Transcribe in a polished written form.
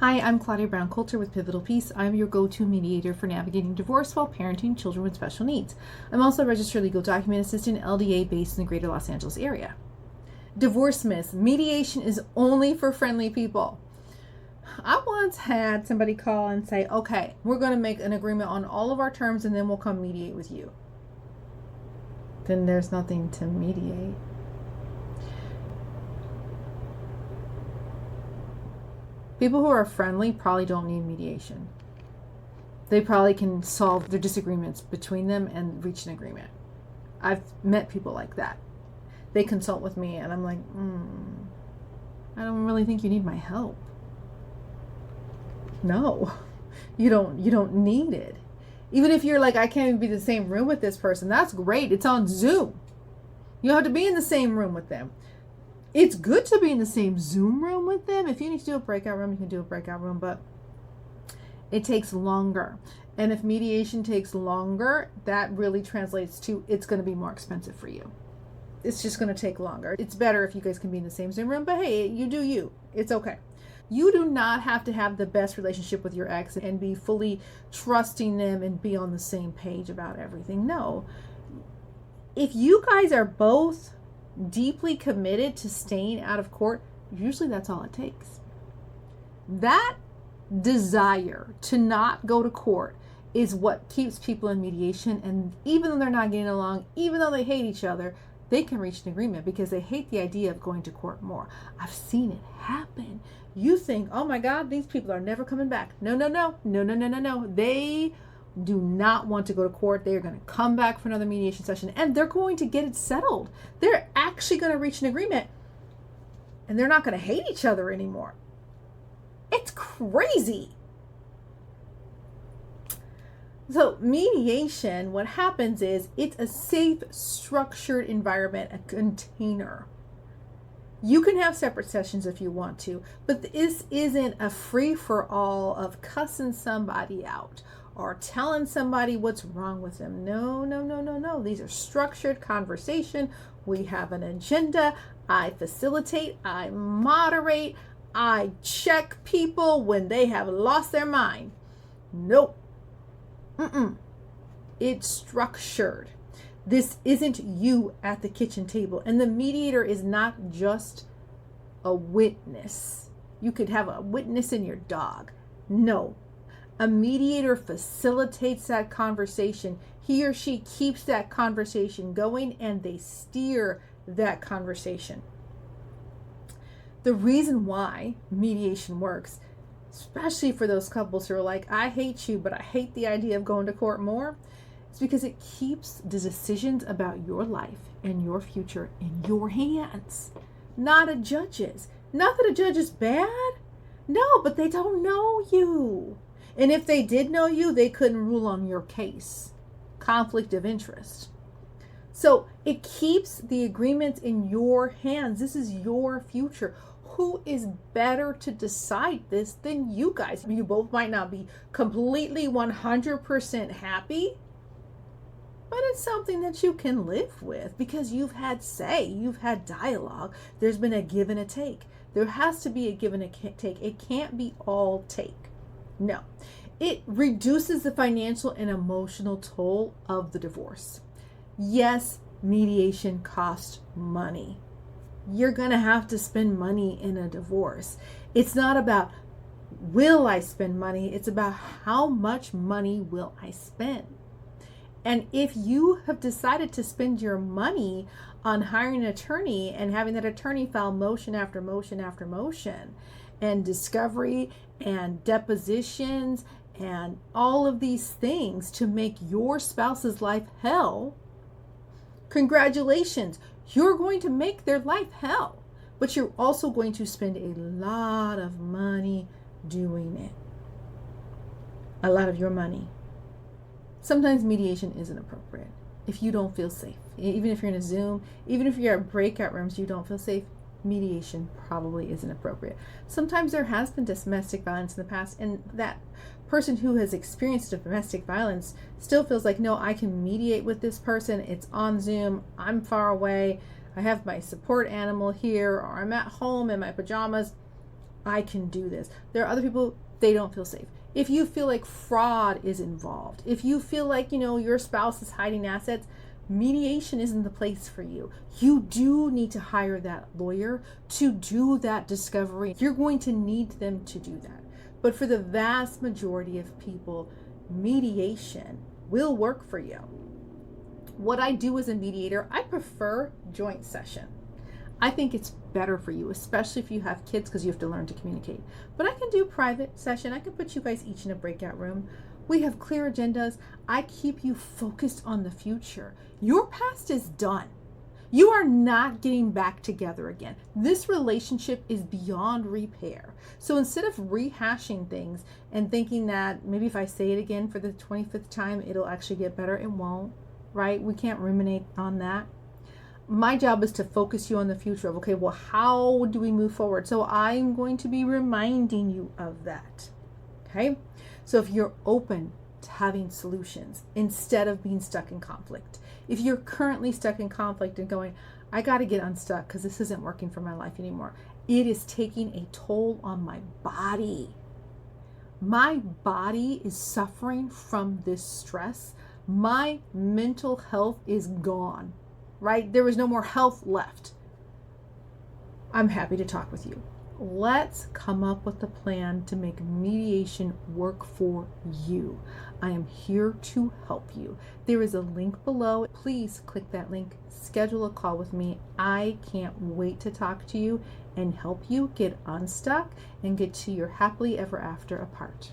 Hi, I'm Claudia Brown-Coulter with Pivotal Peace. I'm your go-to mediator for navigating divorce while parenting children with special needs. I'm also a registered legal document assistant, LDA, based in the greater Los Angeles area. Divorce myths. Mediation is only for friendly people. I once had somebody call and say, okay, we're going to make an agreement on all of our terms and then we'll come mediate with you. Then there's nothing to mediate. People who are friendly probably don't need mediation. They probably can solve their disagreements between them and reach an agreement. I've met people like that. They consult with me and I'm like, I don't really think you need my help. No, you don't need it. Even if you're like, I can't even be in the same room with this person, that's great. It's on Zoom. You don't have to be in the same room with them. It's good to be in the same Zoom room with them. If you need to do a breakout room, you can do a breakout room, but it takes longer. And if mediation takes longer, that really translates to it's going to be more expensive for you. It's just going to take longer. It's better if you guys can be in the same Zoom room, but hey, you do you. It's okay. You do not have to have the best relationship with your ex and be fully trusting them and be on the same page about everything. No. If you guys are both deeply committed to staying out of court, usually that's all it takes. That desire to not go to court is what keeps people in mediation, and even though they're not getting along, even though they hate each other, they can reach an agreement because they hate the idea of going to court more. I've seen it happen. You think, oh my God, these people are never coming back. No. They do not want to go to court. They are going to come back for another mediation session and they're going to get it settled. They're actually going to reach an agreement and they're not going to hate each other anymore. It's crazy. So mediation, what happens is it's a safe, structured environment, a container. You can have separate sessions if you want to, but this isn't a free-for-all of cussing somebody out or telling somebody what's wrong with them. No. These are structured conversation. We have an agenda. I facilitate, I moderate, I check people when they have lost their mind. Nope. It's structured. This isn't you at the kitchen table. And the mediator is not just a witness. You could have a witness in your dog. No. A mediator facilitates that conversation. He or she keeps that conversation going and they steer that conversation. The reason why mediation works, especially for those couples who are like, I hate you, but I hate the idea of going to court more, it's because it keeps the decisions about your life and your future in your hands, not a judge's. Not that a judge is bad. No, but they don't know you. And if they did know you, they couldn't rule on your case. Conflict of interest. So it keeps the agreements in your hands. This is your future. Who is better to decide this than you guys? You both might not be completely 100% happy, but it's something that you can live with because you've had say, you've had dialogue. There's been a give and a take. There has to be a give and a take. It can't be all take. No. It reduces the financial and emotional toll of the divorce. Yes, mediation costs money. You're going to have to spend money in a divorce. It's not about will I spend money? It's about how much money will I spend? And if you have decided to spend your money on hiring an attorney and having that attorney file motion after motion after motion and discovery and depositions and all of these things to make your spouse's life hell, congratulations. You're going to make their life hell, but you're also going to spend a lot of money doing it. A lot of your money. Sometimes mediation isn't appropriate if you don't feel safe. Even if you're in a Zoom, even if you're at breakout rooms, you don't feel safe, mediation probably isn't appropriate. Sometimes there has been domestic violence in the past, and that person who has experienced domestic violence still feels like, no, I can mediate with this person. It's on Zoom. I'm far away. I have my support animal here, or I'm at home in my pajamas. I can do this. There are other people, they don't feel safe. If you feel like fraud is involved, if you feel like, your spouse is hiding assets, mediation isn't the place for you. You do need to hire that lawyer to do that discovery. You're going to need them to do that. But for the vast majority of people, mediation will work for you. What I do as a mediator, I prefer joint session. I think it's better for you, especially if you have kids, because you have to learn to communicate. But I can do private session. I can put you guys each in a breakout room. We have clear agendas. I keep you focused on the future. Your past is done. You are not getting back together again. This relationship is beyond repair. So instead of rehashing things and thinking that maybe if I say it again for the 25th time, it'll actually get better, it won't, right? We can't ruminate on that. My job is to focus you on the future of, okay, well, how do we move forward? So I'm going to be reminding you of that, okay? So if you're open to having solutions instead of being stuck in conflict, if you're currently stuck in conflict and going, I got to get unstuck because this isn't working for my life anymore, it is taking a toll on my body. My body is suffering from this stress. My mental health is gone. Right? There is no more health left. I'm happy to talk with you. Let's come up with a plan to make mediation work for you. I am here to help you. There is a link below. Please click that link. Schedule a call with me. I can't wait to talk to you and help you get unstuck and get to your happily ever after apart.